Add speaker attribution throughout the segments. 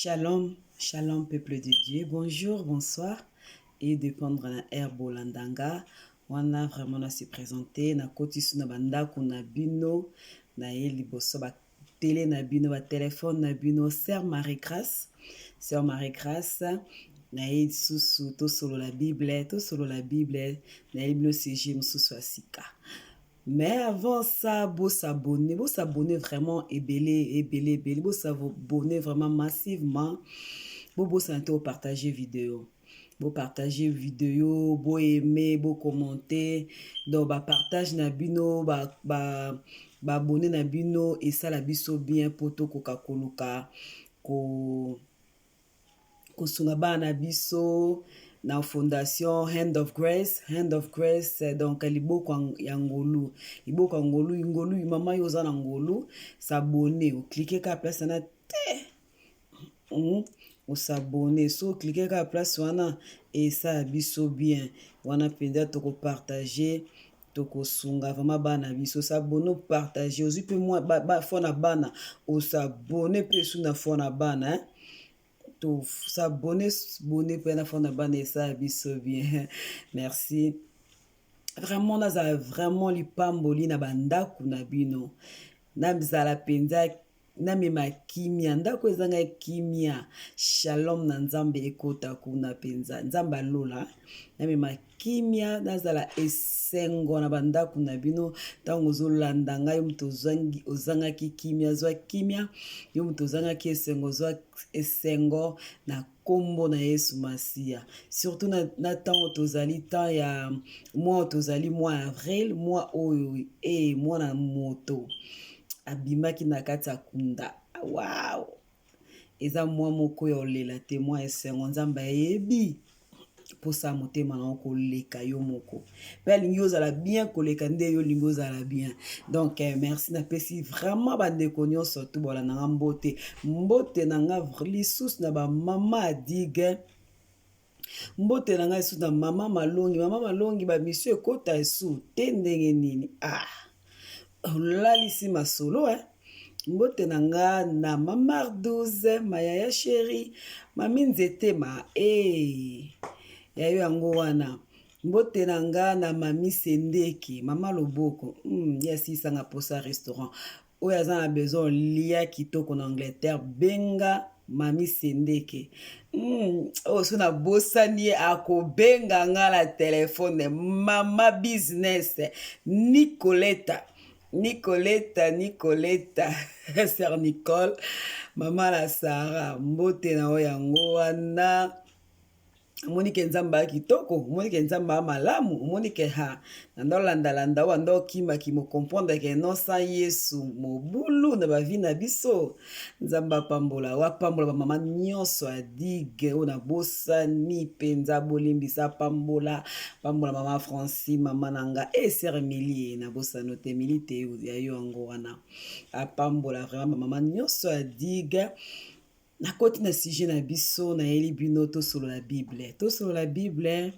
Speaker 1: Shalom, shalom peuple de Dieu. Bonjour, bonsoir. Et dépendre na herbo landanga. On a vraiment à se présenter. Na koti suna banda kuna bino. Na eli boso ba télé na bino ba téléphone na bino. Sœur Marie-Grâce. Sœur Marie-Grâce. Na eli susu to solo la Bible. To solo la Bible. Na eli bino CG mususu asika. Mais avant ça, vous s'abonner vraiment ebele, vous s'abonner vraiment massivement, vous s'intéresser au partager vidéo. Vous partager vidéo, vous aimer, vous commenter, donc bah partage na bino, bah abonner na bino et ça la biso bien poto Coca-Cola ko sunga bana biso na fondation Hand of Grace, donc liboko ya ngolu, liboko ya ngolu mama yo za na ngolu, s'abonner, ou cliquer ka place na te, ou s'abonner, so cliquer ka place wana et ça biso bien, wana penda toko partager, toko sunga vraiment bana biso, s'abonner, partager, aussi pe moi ba fona bana, ou s'abonner pe sous na fona bana, hein. To s'abonner pour la fin de bonne ça biso bien. Merci. Vraiment naza vraiment li pamboli na banda kuna bino. Na mzala penza na mema kimia ndako ezanga kimia. Shalom na nzambe ekota kuna penza. Nzamba lola. Na mema kimia nazala esengo na banda kuna bino tango zolanda ngai yo mto ozanga kimia zwa kimia yo mto ozanga ki esengo zwa esengo na kombo na Yesu Masia. Surtout na tango tozali temps ya moi tozali mois avril, mois oyo mois na moto abimaki na kati ya kunda. Wow! Eza mois moko ya olela te mois esengo nzamba yebi posa motema na koleka yo moko. Pe alingi ozala bien koleka nde yo lingi ozala bien. Donc merci na pesi vraiment bandeko nyonso tu bola na mbote. Mbote na nga lisusu na ba mama adige. Mbote na nga lisusu na mama malongi ba misu ekota esu te ndenge nini. Lalisi masolo mbote na nga na mama 12 mayaya chéri mami nzete ma ya yo yango wana mbote na nga na mami Sendeki mama Loboko ya sisanga posa restaurant oyo aza na besoin lia kitoko na Angleterre benga mami Sendeki so na bosani akobenga nga la telefone mama business Nicoletta Sœur Nicole mama la Sarah mbote na oyo yango wana monike nzamba kitoko monike nzamba malamu monike landa wanda kima kimo comprendre que non sans Yesu mobulu na ba vie na biso nzamba pambola ba mama nyonso adige ona bosa ni penza bolimbisa pambola mama Francis mama nanga Sœur Emilie na bosa note milite ya yo ngo wana apambola vraiment mama nyonso adige. Na koti na sujet na biso na yeli bino to solo la Bible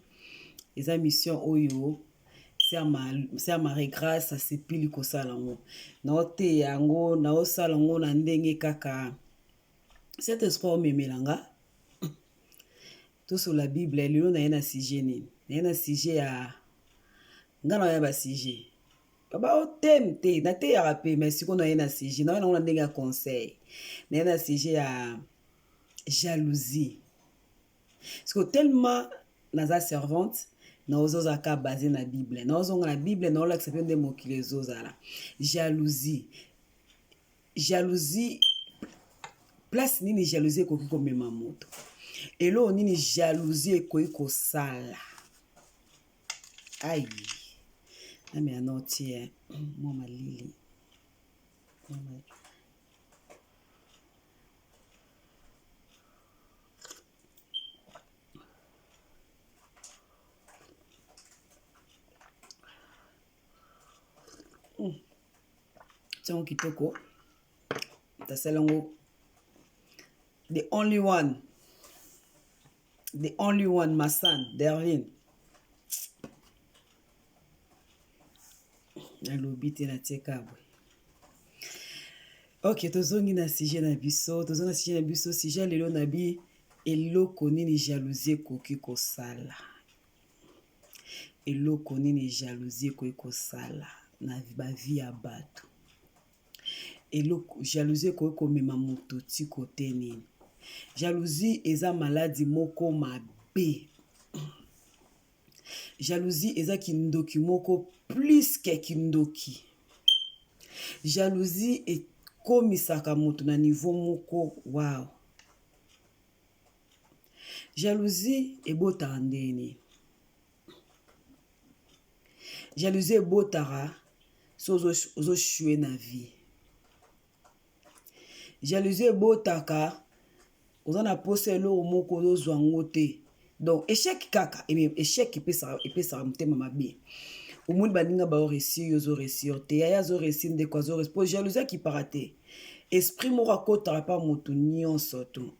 Speaker 1: eza mission oyo Sœur Marie-Grâce asepili kosala ngo na ote yango na osala ngo na ndenge kaka cet espoir omemelanga to solo la Bible lelo na ye na sujet nini na ye na sujet ya ngana ya ba sujet baba otem te na te ya rape mais siko na ye na sujet na ngo na ndenge ya conseil na ye na sujet ya jalousie. Parce que tellement naza servante na ozoza ka basé na Bible. Na ozonga na Bible na ola accepter de mokile zozala. Jalousie. Place nini jalousie koki komema moto. Elo nini jalousie koki kosala. Aïe. Na me anoti mama Lili. Tiango kitoko tasalango the only one Masan Derlin alobi te na tieka bwe Ok, tozongi na sujet na biso, sujet lelo na bi eloko nini jalousie ekoki kosala. Eloko nini jalousie ekoki kosala na bavi ya bato. Eloko jalousie ekoki komema moto ti kote nini. Jalousie eza maladi moko mabe. Jalousie eza kindoki moko plus ke kindoki. Jalousie ekomisaka moto na niveau moko wow. Jalousie ebotaka ndeni. Jalousie ebotaka so ozoshue na vie. Jalousie ebotaka oza na posa eloko moko ozozwa ngo te. Donc échec kaka, échec epesaka motema mabe. Omoni baninga bao réussir yo zo réussir te. Yaya zo réussir ndeko azo réussir. Po jalousie akipaka te. Esprit moko akotaka pa moto nyonso to.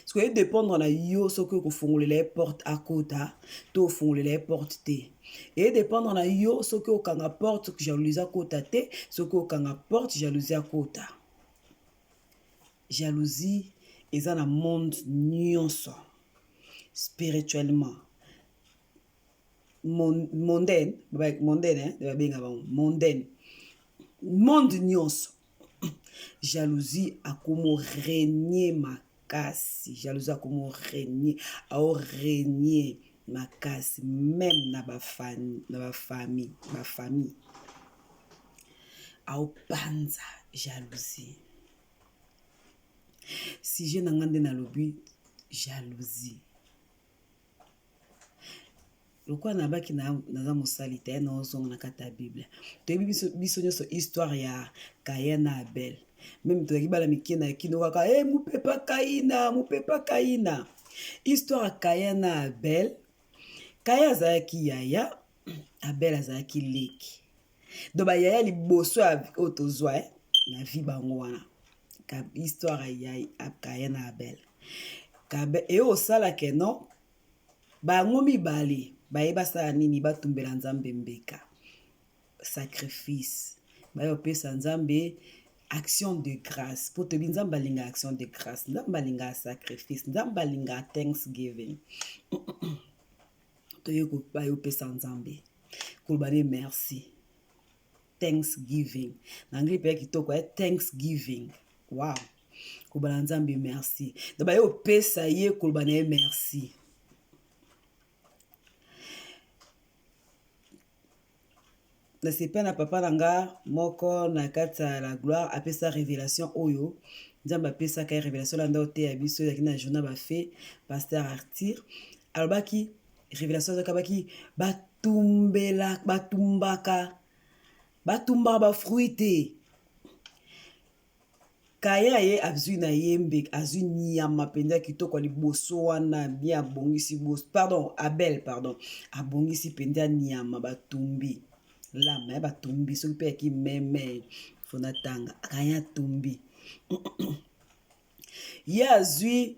Speaker 1: Ce qui dépendre na yo soki okofungolela porte akota to ofungolela porte te. Et dépendre na yo soki okanga porte jalousie akota te, soki okanga porte jalousie akota. Jalousie eza na monde nyonso. Spirituellement. Mondaine, monde nyonso. Jalousie akomo régner makasi. Jalousie akomo régner, ao régner makasi même na ba famille, ao panza jalousie. Si je n'angande na lobi jalousie. Lokwa na baki naza mosali te na ozonga na kata Bible. Toyebi biso nyonso histoire ya Caïn na Abel. Même toyaki bala mikena kino kaka mupepa Caïna. Histoire ya Caïn na Abel. Caïn azalaki yaya, Abel azalaki leki. Donc ba yaya liboso ya otozwa na vie bango wana. Histoire ya Caïn na Abel. Et osala ke non bango mibali bayeba sala nini batumbela nzambe mbeka sacrifice bayo pesa nzambe action de grâce pour te nzambe balinga action de grâce nzambe balinga sacrifice nzambe balinga thanksgiving to yeko bayo pesa nzambe kolbane merci thanksgiving na anglais pe kitoko thanksgiving wow kolbana nzambe merci to bayo pesa ye kolbane merci. Na sepa na papa nanga moko na kata la gloire apesa révélation oyo nzamba apesa ka révélation landa ote ya biso ya kina journal ba fait pasteur Arthur alobaki révélation za kabaki batumbaka ba fruité kaya ye azui na yembe azui nyama penza kitoko liboso wana bien abongisi boss Abel abongisi penza nyama batumbi lama ya batumbi soki pe ki meme fona tanga akanya tumbi ya azui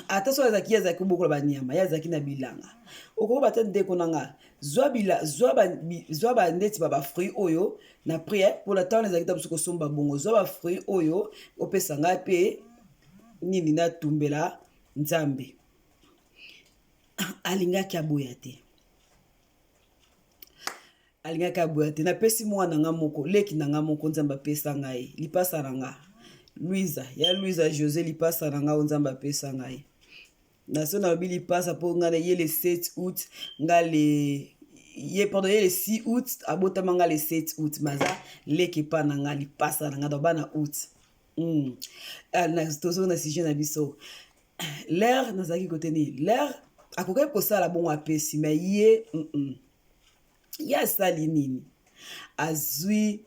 Speaker 1: ata so azaki yazaki bokola banyama ya azaki na bilanga okoko bata ndeko nanga zwa ba ndeti ba fruit oyo na prière pour la temps ezaki tabuso kosomba bongo zwa ba fruit oyo opesa ngai pe nini na tumbela nzambe alingaki aboya te. Alingaka aboya te napesi mwana nga moko leki na nga moko nzambe apesa ngai lipasa na nga Louisa José lipasa na nga nzambe apesa ngai na so na lobi lipasa po nga ye le 7 août nga le ye le 6 août abotama nga le 7 août maza leki pa na nga lipasa na nga do bana août na tozo na sujet na biso l'air nazaki koteni l'air akokai kosala bongo apesi mais ye ya sali nini azui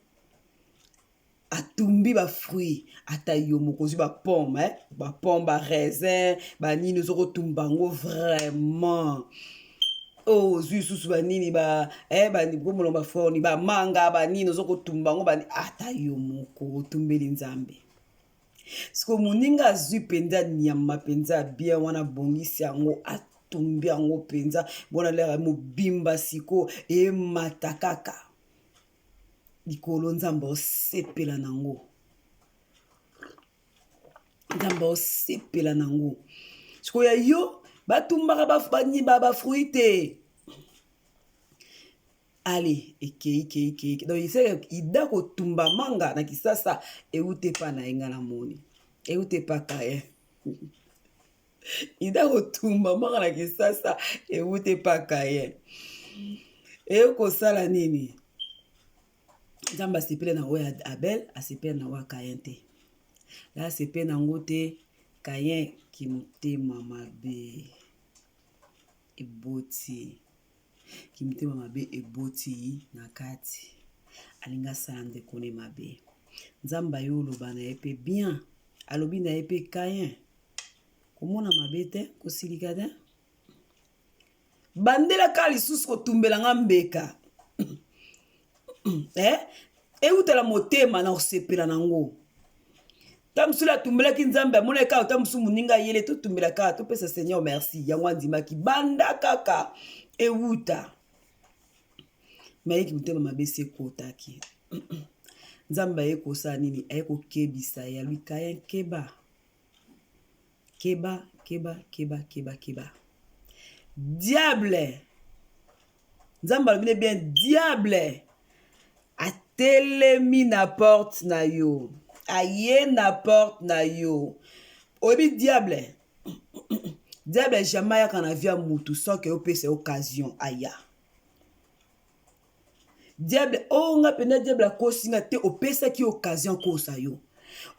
Speaker 1: atumbi ba fruit ata yo mokozi ba pomme ba raisin ba nini zoko tumbango vraiment oh zui susu ba nini ba ngomolo ba foni ba manga ba nini zoko tumbango ba ata yo moko tumbeli nzambe siko muninga azui penza nyama penza bien wana bongisi yango tumbi yango penza bona lera mobimba siko e matakaka likolo nzambe osepela nango. Nzambe osepela nango. Sikoya yo batumbaka ba fruit te. Allez, eke. Donc il sait ida ko tumba manga na kisasa eute pa na enga na moni. Eute pa kaye. Ida ko tumba manga na kisasa eute pa kaye. Ko sala nini? Nzamba sepele na wa Abel, asepele na wa Kayen te. La sepele na ngote Kayen ki mutema mabe eboti. Ki mutema mabe eboti na kati. Alinga sande kone mabe. Nzamba yo loba na epe bien. Alobi na epe Kayen. Komona mabe te, kosilika te. Bandela kali sus ko tumbela ngambeka. Eutala motema na osepela nango. Tamsula tumbela ki nzambe amona ka tamsu muninga yele to tumbela ka to pesa Seigneur merci yango ndima ki banda kaka euta. Maiki motema mabese kotaki. Nzambe eko sa nini eko kebisa ya lui Kayen keba. Keba. Diable. Nzamba lobine bien diable. Atelemi na porte na yo. Aye na porte na yo. Obi diable. Diable jamais yaka na via mutu sans que opese occasion aya. Diable nga pena diable akosinga te opesa ki occasion kosa yo.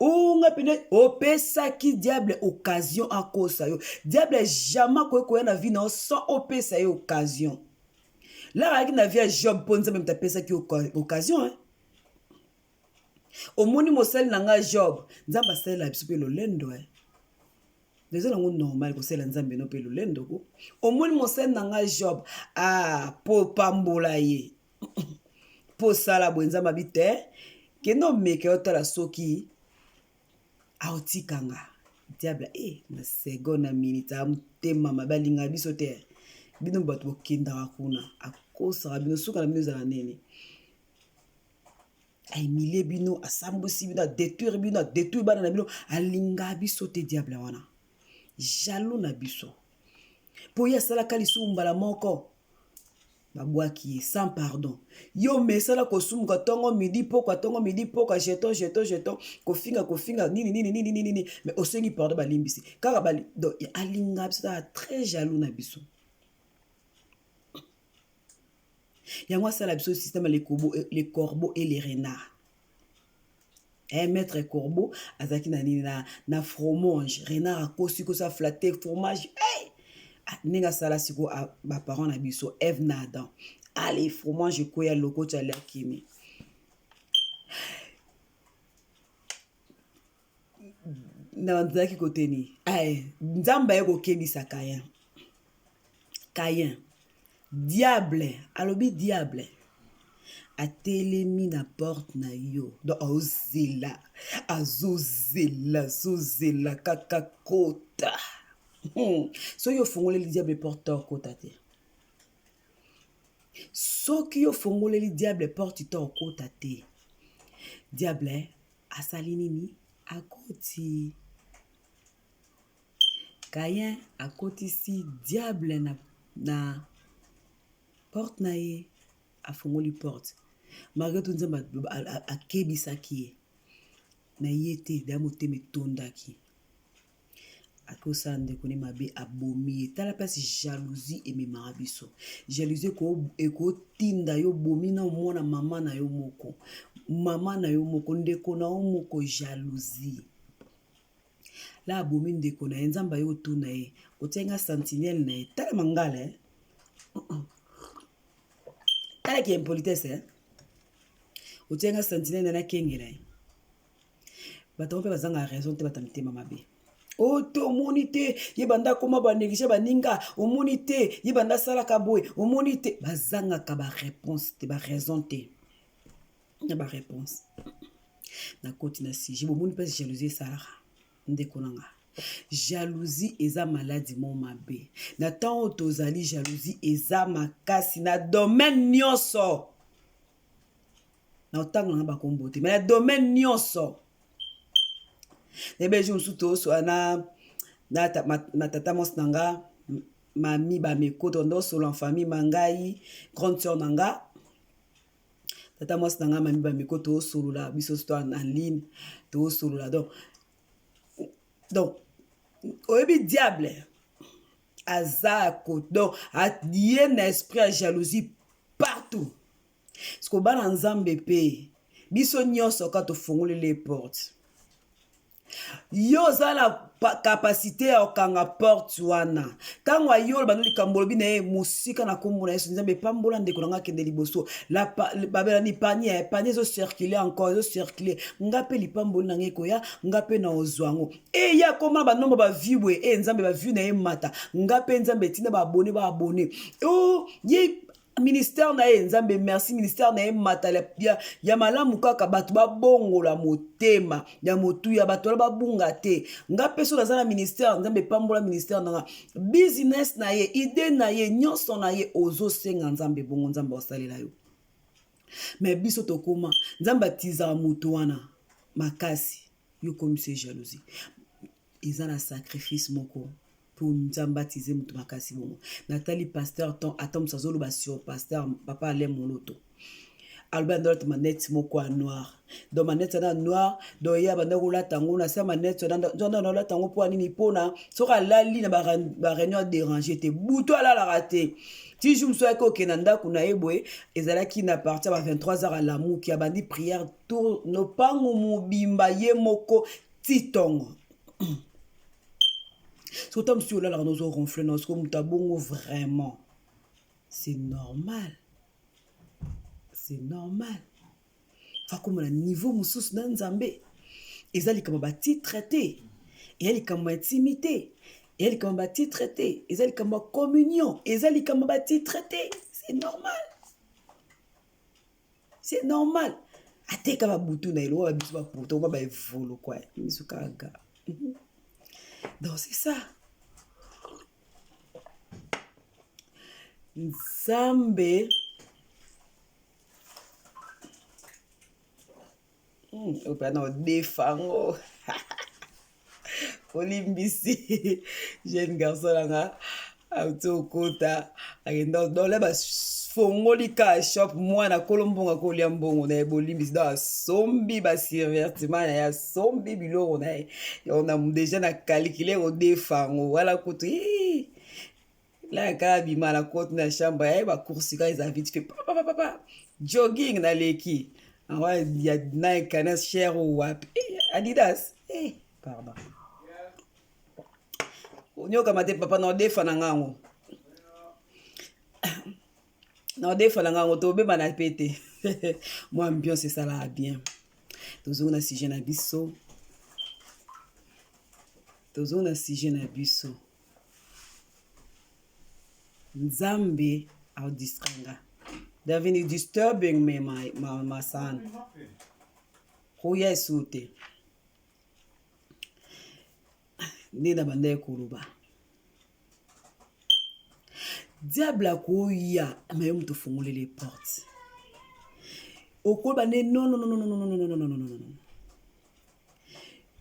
Speaker 1: Nga pena opesa ki diable occasion akosa yo. Diable jamais koya na vie na sans opesa yo occasion. Là, il y a Job, pour nous mettre ça qui occasion. Au moni mosel nanga Job, nzamba sel la biso pe lo lendo. Déjà nango normal ko sel nzambe no pe lo lendo ko. Au moni mosel nanga Job, po pambola ye. Po sala bo nzamba bite, ke no meke otala soki aotikanga. Diable na seconde na minute amtema mabalinga biso te. Bino bato bokenda kuna akosa bino suka na bino za nene ay mille bino asambosi bino détruire bana na bino alinga biso te diable wana jaloux na biso po ya sala kalisu mbala moko babwaki sans pardon yo mesala kosumuka tongo midi poko jeton kofinga nini mais osengi pardon balimbisi kaka bali donc alinga biso très jaloux na biso. Yango sala biso système les corbeaux et les renards. Maître corbeau azaki na fromage, renard akosi ko sa flatter fromage. Ninga sala siko ba parents na biso Ève na Adam. Allez fromage ko ya loko tala kimi. Na nzaki koteni. Nzamba yeko kebisa Kayen. Diable, alobi diable. Atelemi na porte na yo. Donc azozela kakakota. So yo fongole li diable porte kota te. So ki yo fongole li diable porte kota te. Diable asali nini akoti. Kayen akoti si diable na porte na ye afongoli porte malgré tout nzamba akebisaki ye na ye te da motema etondaki akosala ndeko ne mabe abomi ye tala mpasi jalousie ememaka biso jalousie ekotinda yo bomi na omona mama na yo moko ndeko na yo moko jalousie la abomi ndeko na ye nzamba yo otuna ye otianga sentinelle na ye tala mangala tala ki impolitesse otianga sentinelle na kengela ye bato mpe bazanga raison te bata mitema mabe te omoni te ye banda koma banéglige baninga omoni te ye banda salaka boye omoni te bazangaka baréponse te baraison te na baréponse na koti na sujet bomoni mpe jalousie esalaka ndeko nanga jalousie eza maladi mo mabe na ntango tozali jalousie eza makasi na domaine nyonso na otanga na bakombo te mais na domaine nyonso nebe jour suto so na tata mos nanga mami bamekoto ndo solo en famille mangai grande sœur nanga tata mos nanga mami bamekoto solo la biso sto en ligne to solo la donc oyebi diable azako donc a un esprit à jalousie partout ce ko bana nzambe pe biso nyonso ka to fongoli les portes yo za la capacité ya okanga porte wana tango ayo bano likambo lobi na ye musika na kombo na yesu nzambe pambola ndeko nanga kende liboso la babela ni panier zo circuler encore zo circuler ngape lipamboli na ngeko ya ngape na ozwango e ya koma ba nomba ba viwe e nzambe ba vu na ye mata ngape nzambe tina ba abonné oh ye ministère na ye nzambe merci ministère na ye matala ya malamu kaka bato babongola motema ya motu ya bato babunga te ngape so na ministère nzambe pambola ministère na business na ye idée na ye nyonso na ye ozo senga nzambe bongo nzambe osalela yo mais biso tokoma nzambe atiza moto wana makasi yo komise jalousie ils ont un sacrifice moko pour nous baptiser mutu makasi bongo natali pasteur atom sazolo ba sur pasteur papa ale moloto Albert Dolto manette moko noir donc manette na noir donc ya banda kola tango na sa manette na la tango po nini pona soka lali na ba réunion déranger te buto ala la raté ti jour so ko kenanda kuna ebwe ezalaki na partir à 23h à l'amour qui a bandi prière tour no pango mobimba ye moko titongo so tam si là nous on ronfle nos comme tabongo vraiment c'est normal fa comme le niveau musus na nzambe ezali kama bati traité ezali kama intimité ezali kama bati traité ezali kama communion ezali kama bati traité c'est normal ate kama butu na elo ba biso ba poto ba evolo quoi misukaga. Donc c'est ça. Nzambe opana defango olimbisi jeune garçon langa autokota agenda dans la fongoli ka shop mwana kolombonga kolia mbongo na bolimbisi da sombi ba divertissement ya sombi biloko na on a déjà na calculer au defango wala kutu la kabi mala côte na chambre ya ba course ka ils a vite fait papa jogging na leki awa ya na canas cher ou wap Adidas pardon onyoka mate papa na defana ngango non des fois là on tombe bana pété moi ambiance ça là bien toujours na sujet na biso nzambe au distranga devenu disturbing me my son koya esute nina bande kuruba diable koya mais on te fongole les portes oko bane non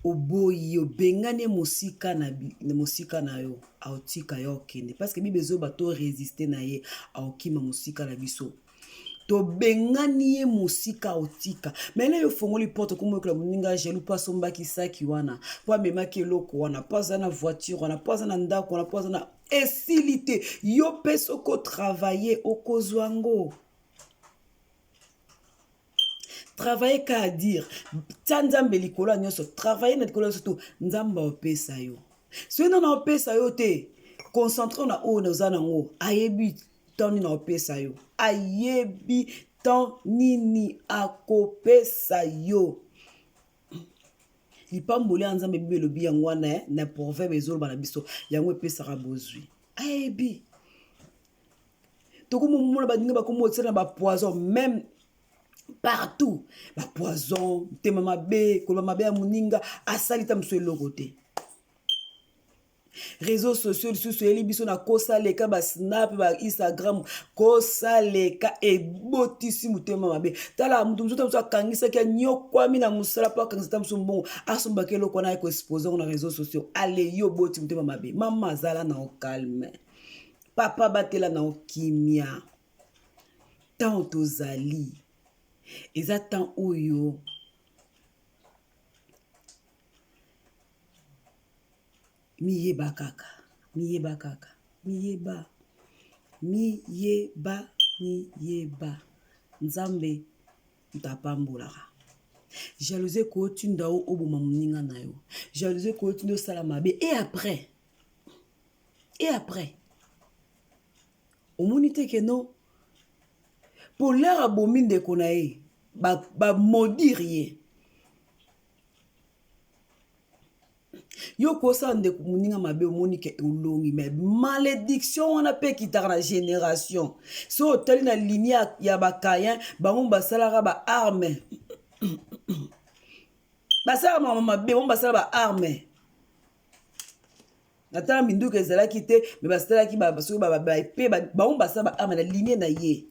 Speaker 1: oboyi obengane musika na yo autika yo kende parce que bibezo bato résister na ye aokima musika na biso to bengani ye musika otika mais là yo fongoli porte comme que muninga jelu pas somba ki saki wana po mema ke loko wana pas na voiture wana pas na ndako wana pas na esilité yo peso ko travailler okozwango travailler ka dire tanzambe likolo nyonso travailler na likolo surtout nzamba opesa yo so na opesa yo te concentre na o na zana ngo ayebi toni na opesa yo ayebi ton nini akopesa yo lipamboli nzambe bibelobi yango wana na proverbe ezolo bana biso yango epesaka bozwi ayebi tokomo mona badinga bakomo tsena ba poison même partout ba poison tema mabe koloba mabe ya muninga asalita mso eloko te réseaux sociaux lisusu eli biso na kosaleka basnap bainstagram kosaleka ebotisi motema mabe tala mutu mosusu mosusu akangisaki anyokwami na mosala mpo akangisa ta mosusu mbongo asombaki eloko wana ye koexpose ngo na réseaux sociaux ale yo boti motema mabe mama azala na okalme papa batela na okimia ntango tozali eza ntan oyo miyeba kaka miyeba nzambe ntapambolaka jalousie kotinda o oboma moninga na yo jalousie kotinda osala mabe et après omoni te ke non polere abomi ndeko na ye bamodire ye yo kosala ndeko moninga mabe omoni ke olongi me malédiction wana mpe ekitaka na génération so otali na linie ya bakayen bango basalaka baarme basalaka mama mabe bango basala baarme natala minduku ezalaki te me basalaki basoki baepe bango basala baarme na linie na ye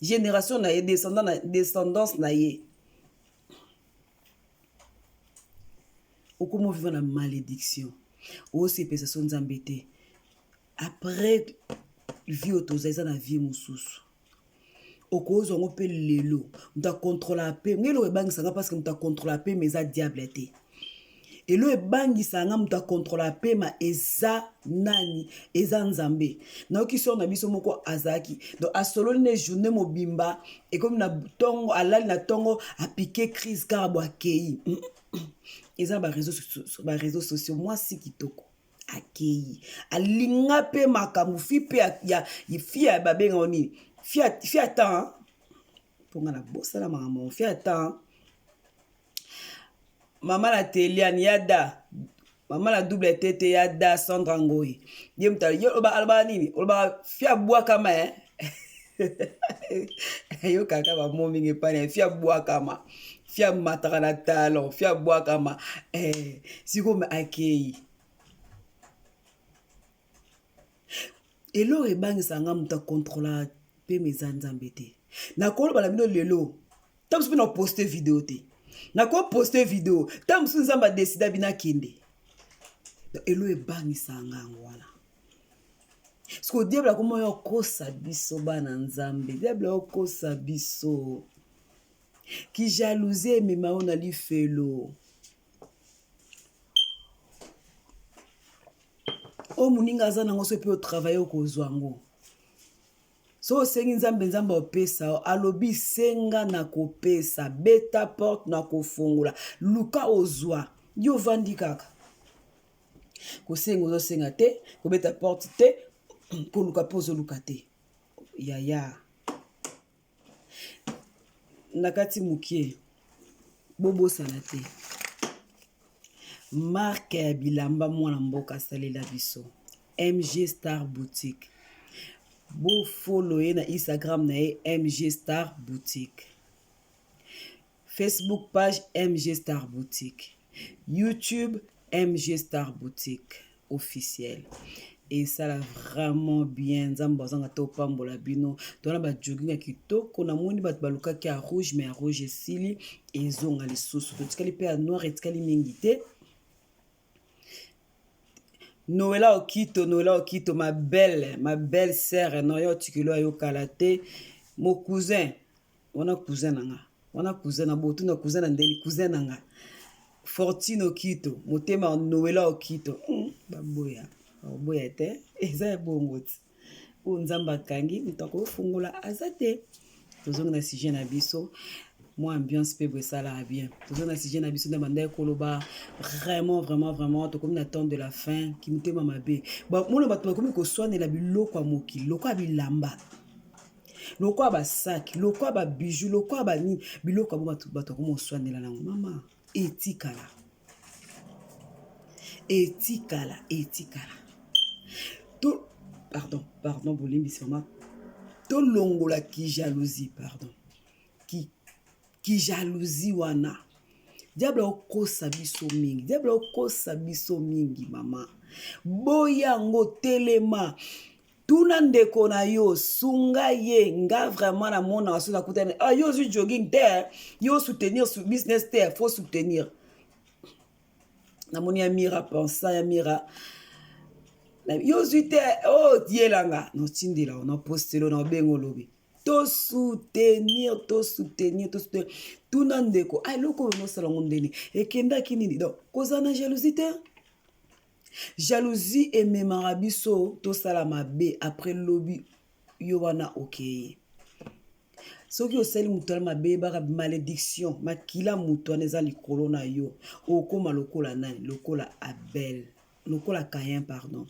Speaker 1: génération na ye descendance na ye okomo vivre na malédiction osepesa so nzambe te après vie otoza eza na vie mosusu okozwa ngo mpe lelo mutu akontrola mpe ngelo ebangisanga parce que mutu akontrola mpe ma eza diable te elo ebangisanga mutu akontrola mpe ma eza nani eza nzambe nayoki sor na biso moko azalaki donc asololi ne journée mobimba ekomi na ntongo alali na ntongo apike crise kaka bo akei eza baréseaux sociaux mwasi kitoko akei alinga mpe makambo fi mpe fi ya babenga nini fi ata mponga na bosala makambo fi ata mama na teliane yada mama na double tete yada Sandra Ngoyi ye muta yo oloba nini oloba fi abwakama yo kaka bamomi ngepane fi abwakama fia mataka na talon fia bwakama sikome akei elo ebangisanga mutu akontrola mpe meza nzambe te nakoloba na bino lelo ta mosusu mpe na poste video te nakoposte video ta mosusu nzambe adesida bino akende elo ebangisanga yango wana siko diable akoma yo okosa biso bana nzambe diable okosa biso ki jalousie emema yo na lifelo o moninga aza nango so mpe otravaille okozwa yango so osengi nzambe opesa alobi senga na kopesa beta porte na kofungola luka ozwa yo ovandi kaka kosenga ozosenga te kobeta porte te koluka mpe ozoluka te yaya na kati mokie bobosana te marke ya bilamba mwana mboka asalela biso MG Star Boutique bofolo ye na Instagram na ye MG Star Boutique, Facebook page MG Star Boutique, YouTube MG Star Boutique officiel. Et ça là vraiment bien. Nzambo zanga to pambola bino. Tona ba jogging kitoko na moni bat baluka ki a rouge mais a rouge sili et zonga les soso. Tikali pe a noir et tikali mingité. Noëlla Okito, ma belle sœur, Noyo Tikilo ayo kalate, mon cousin, on a cousin na botu na cousin na ndeli cousin nanga. Fortune Okito, motema Noëlla Okito. Baboya te, eza bongo ti. O nzamba kangi, mutako fungola azate. Tozonga na sujet na biso. Moi, ambiance peut ça là bien. Toujours dans ce sujet, na biso demandé koloba vraiment to comme l'attente de la fin qui me tema mabe. Ba mon ba to comme ko soane la biloko amoki, loko abilamba. Loko aba sac, loko aba bijou, loko aba ni biloko abo ba to comme soane la nango mama. Etikala. To pardon bolimbi sama. To longola ki jalousie, pardon. Qui jalousie wana diable okosa biso mingi, diable okosa biso mingi mama. Boyango telema. Tuna ndeko na yo, sunga ye, nga vraiment na mona wasu na kutane. Ah, yo su jogging te, yo soutenir su business te, faut soutenir. Na moni ya mira pensa ya mira. Yo su te, oh, dielanga. No tindila, no postelo, no bengo lobi. To soutenir, to soutenir, to soutenir. Tuna ndeko, ay loko no salongo ndeni. E kenda kinini. Donc, koza na jalousie te. Jalousie et memarabiso to salama be après lobby yo wana okay. Soki osali mutual mabe baka malédiction makila mutu aneza likolo na yo okoma lokola nani lokola Abel lokola Caïn pardon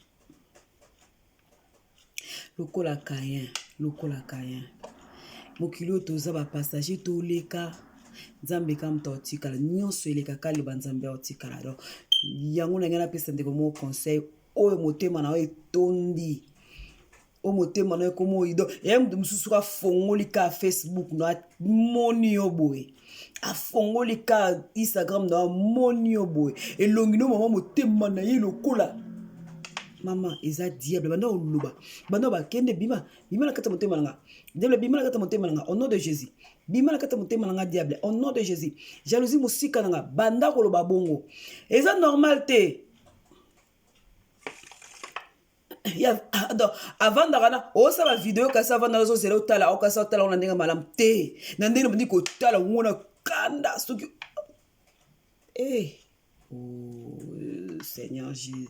Speaker 1: lokola Caïn mokili toza ba passager to leka nzambe kam to tikala nyonso eleka kali banzambe otikala donc yango na ngana pesa ndeko mo conseil oyo motema na etondi o motema na komo ido ya mtu mususu ka fongoli ka Facebook no moni oboye a fongoli ka Instagram no moni oboye elongi no mama motema na ye lokola mama eza diable banda oluba banda ba kende bima na kata motema nanga diable bima na kata motema nanga au nom de Jésus bima na kata motema nanga diable au nom de Jésus jalousie musika nanga banda koloba bongo eza normal te ya avant d'arana o sa ba vidéo kasa avant dans zelo tala o kasa tala on ndenge malam te na ndenge ndi ko tala ngona kanda soki oh Seigneur Jésus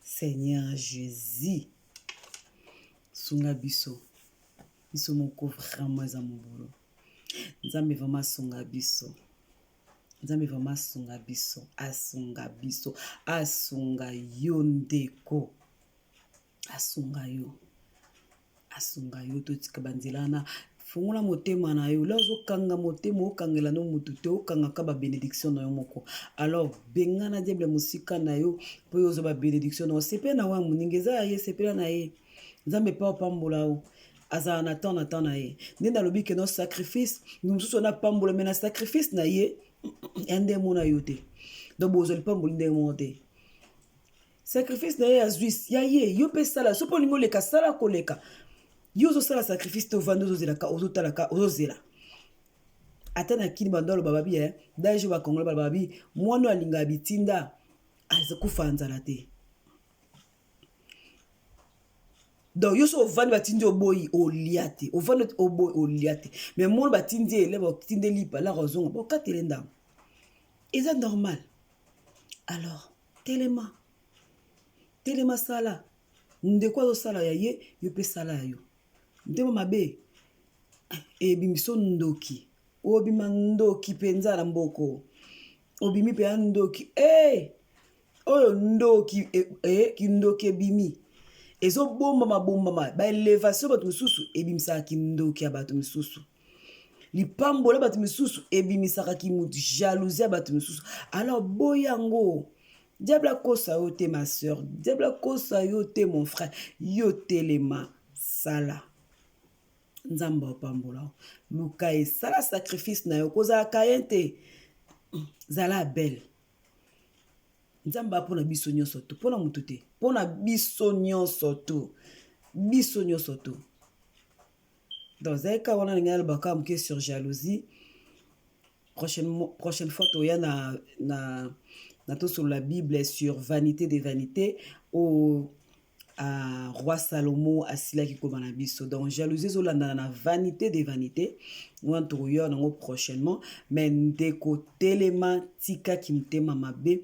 Speaker 1: Seigneur Jésus sunga biso moko vraiment za mobolo nzambe vraiment sunga biso nzambe vraiment sunga biso asunga yo ndeko asunga yo totika banzelana fungola motema na yo lazo kanga motema okangela no mutu te okanga ka ba bénédiction na yo moko alors bengana diable musika na yo po yo zo ba bénédiction na sepe na wa muningeza ye sepe na ye nzambe pa pambola o aza na temps na ye ndenda lobi que no sacrifice nous tous on a pambola mais na sacrifice na ye ende mona yo te donc bozoli pambola ndenge monte sacrifice na ye azuis ya ye yo pe sala so po lingo leka sala koleka yo zo sala sacrifice to vando zo zela ka ozo tala ka ozo zela atana kini bandolo bababi daje ba kongolo bababi mwana alinga bitinda azakufa nzala te donc yo so vandi batindi oboyi oliate ovandi oboyi oliate mais mwana batindi ele batindi lipa la rozonga bokatele ndambo eza normal alors telema sala ndeko azosala ya ye yo pe sala ya yo ndema mabe ebimiso ndoki obima ndoki penza na mboko obimi pe ndoki oyo ndoki kindoki ebimi ezo bomba ba elevation bato misusu ebimisaka kindoki ya bato misusu lipambola bato misusu ebimisaka kimutu jalousie ya bato misusu alors boyango diable akosa yo te ma soeur diable akosa yo te mon frère yo telema sala nzamba opambola luka esala sacrifice na yo kozala Caïn te zala Abel nzamba mpona biso nyonso to mpona mutu te mpona biso nyonso to donc zalika wana ninga alobaka moke sur jalousie prochaine fois toya na sur la Bible sur vanité des vanités au roi Salomo asilaki koma na biso donc jalousie zolanda na vanité des vanités on toyo nango prochainement mais ndeko telema tika kimtema mabe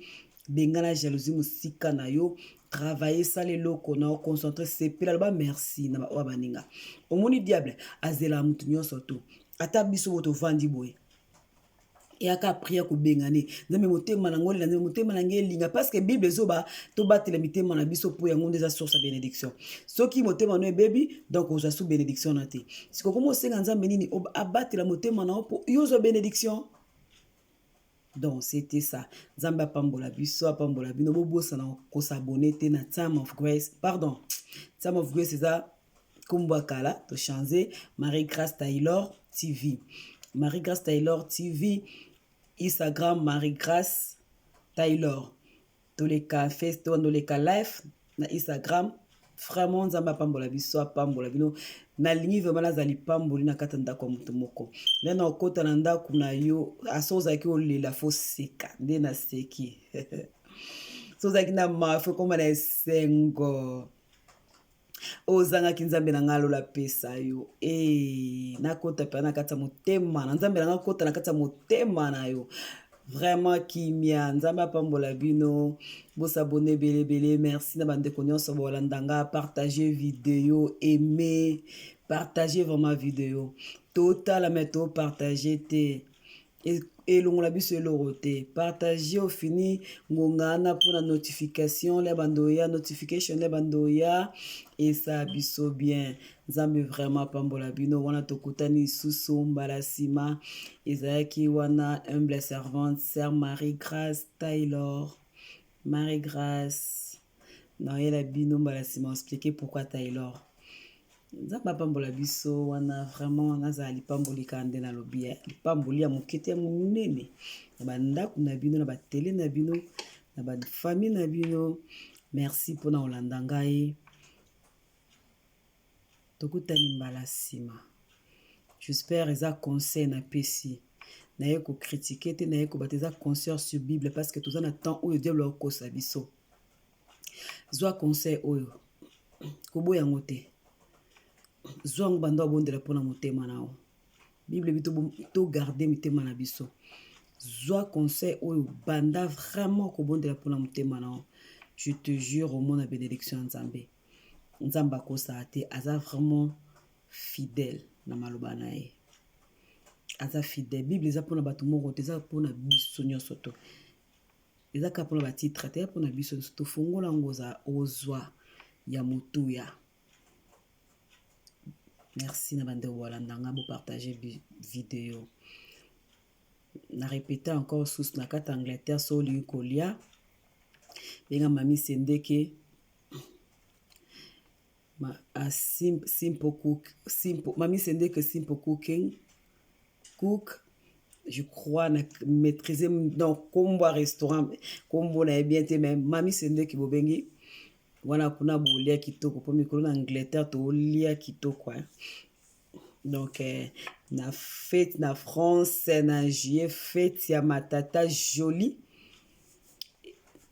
Speaker 1: bengana jalousie musika na yo travailler ça les locaux na concentrer sepela ba merci na ba baninga omoni diable azela mutu nyonso to ata biso boto vandi boye et aka prier ko bengane nzambe motema na ngoli nzambe motema na ngelinga parce que bible zoba to batela mitema na biso po yango ndeza source bénédiction soki motema no baby donc oza sous bénédiction na te siko komo senga nzambe nini abatela motema na po yozo bénédiction. Donc c'était ça. Zamba pambola biso pambola bino bobosa na ko s'abonner te na Time of Grace. Pardon. Time of Grace c'est ça Kumbakala to changer Marie Grâce Taylor TV. Marie-Grâce Taylor TV, Instagram Marie-Grâce Taylor. Tous les cafés, tous les cas live, na Instagram. Vraiment, nzamba pambola biso, pambola bino. Na lingi vraiment nazali pamboli na kata ndako mutu moko. Lena okota na ndako na yo, asoza ki olela fo seka, nde na seki. Soza ki na mafo koma na esengo. Ozanga kinzambe na ngalo la pesa yo. Nakota pe na kata motema, na nzambe na kota na kata motema na yo. Vraiment kimia, nzamba pambola bino, bo s'abonner bele, merci na bande nyonso bolandanga, partager vidéo, aimer, partager vraiment vidéo. Total méthode partager te. Et longola biso elorote. Partager au fini ngongana pour la notification, les bandoya, notification les bandoya, et ça biso bien. Nzambe vraiment pambola bino, wana tokutani susu mbalasima, Ezaki wana humble servante, sœur Marie-Grâce Taylor. Marie-Grâce. Non, elle a bino mbalasima, expliquer pourquoi Taylor. Nzamba pambola biso wana vraiment naza lipamboli kande na lobia lipamboli ya mokete ya munene na bandako na bino na batele na bino na ba famille na bino. Merci pona olanda ngai tokutani mbala sima. J'espère eza conseil na pesi na ye ko critiquer te na ye ko bateza conseil sur Bible parce que tout ça na temps oyo diable ko sa biso zwa conseil oyo kobo yango te. Zwang bando abondela pona motema nao. Bible bito to garder motema na biso. Zwa conseil oyo banda vraiment ko bondela pona motema nao. Je te jure au monde la bénédiction nzambe. Nzamba ko sa ate aza vraiment fidèle na maloba na ye. Aza fidèle. Bible eza pona bato moko te eza pona biso nyonso to. Eza ka pona ba titre te pona biso to fongola ngoza ozwa ya mutuya. Merci na bande walandanga bo partager vidéo. Na répéter encore sous na carte Angleterre so li kolia. Benga mami sendeke simple cook simple mami sendeke simple cooking cook je crois na maîtriser dans combo restaurant combo na bien te même mami sendeke bobengi wana kuna bolia kitoko po mikolo na Angleterre to lia kitoko donc na fête na France na juillet fête ya matata jolie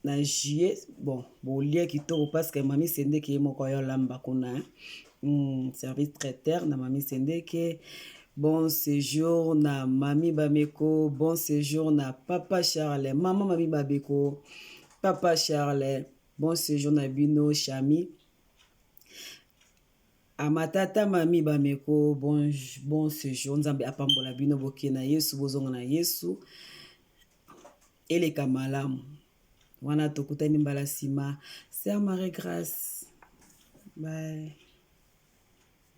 Speaker 1: na juillet bon bolia kitoko parce que mami sendeke moko yo lamba kuna service traiteur na mami sendeke. Bon séjour na mami Bameko, bon séjour na papa Charles, maman mami Babeko, papa Charles. Bon séjour na bino chami. Amatata mami Bameko, bon séjour. Nzambe apambola bino boke na Yesu, bozonga na Yesu. Eleka malamu. Wana tokutani mbala sima. Sœur Marie-Grâce. Bye.